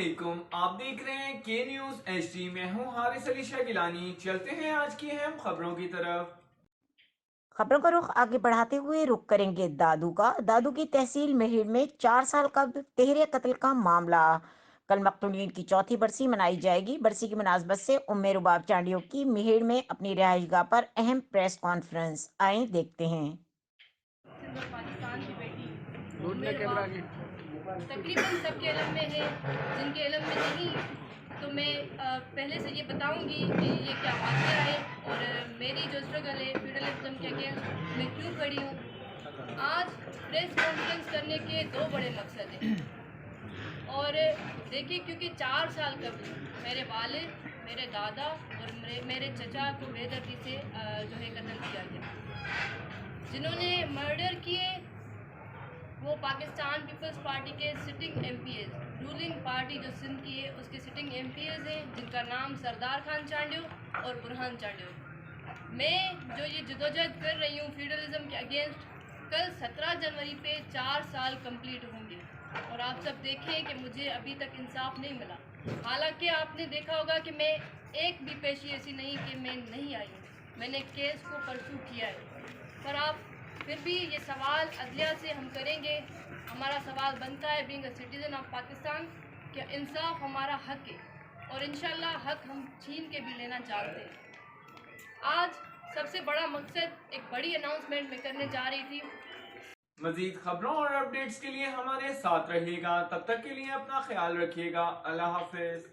علیکم، آپ دیکھ رہے ہیں کے نیوز ایچ ڈی۔ میں ہوں حارث علی شاہ گیلانی۔ چلتے ہیں آج کی اہم خبروں کی طرف۔ خبروں کا رخ آگے بڑھاتے ہوئے رخ کریں گے دادو کی تحصیل مہیڑ میں 4 سال قبل تہرے قتل کا معاملہ۔ کل مقتولین کی چوتھی برسی منائی جائے گی۔ برسی کی مناسبت سے ام رباب چانڈیو کی مہیڑ میں اپنی رہائش گاہ پر اہم پریس کانفرنس، آئیں دیکھتے ہیں۔ پاکستان کی بیٹی تقریباً سب کے علم میں ہے، جن کے علم میں نہیں تو میں پہلے سے یہ بتاؤں گی کہ یہ کیا واقعہ ہے اور میری جو اسٹرگل ہے فیوڈلزم کے اگینسٹ میں کیوں کھڑی ہوں۔ آج پریس کانفرنس کرنے کے دو بڑے مقصد ہیں، اور دیکھیے کیونکہ 4 سال قبل میرے والد، میرے دادا اور میرے چچا کو بے دردی سے جو ہے قتل کیا گیا۔ جنہوں نے مرڈر کیے وہ پاکستان پیپلز پارٹی کے sitting M P As, ruling party جو سندھ کی ہے اس کے سٹنگ ایم پی ایز ہیں، جن کا نام سردار خان چانڈیو اور برہان چانڈیو۔ میں جو یہ جدوجہد کر رہی ہوں فیوڈلزم کے اگینسٹ، کل 17 جنوری پہ 4 سال کمپلیٹ ہوں گے، اور آپ سب دیکھیں کہ مجھے ابھی تک انصاف نہیں ملا۔ حالانکہ آپ نے دیکھا ہوگا کہ میں ایک بھی پیشی ایسی نہیں کہ میں نہیں آئی ہوں، میں نے کیس کو پرسو کیا ہے، پر آپ پھر بھی یہ سوال عدلیہ سے ہم کریں گے۔ ہمارا سوال بنتا ہے being a citizen of Pakistan کہ انصاف ہمارا حق ہے، اور انشاءاللہ حق ہم چھین کے بھی لینا چاہتے ہیں۔ آج سب سے بڑا مقصد ایک بڑی اناؤنسمنٹ میں کرنے جا رہی تھی۔ مزید خبروں اور اپڈیٹس کے لیے ہمارے ساتھ رہیے گا، تب تک کے لیے اپنا خیال رکھیے گا۔ اللہ حافظ۔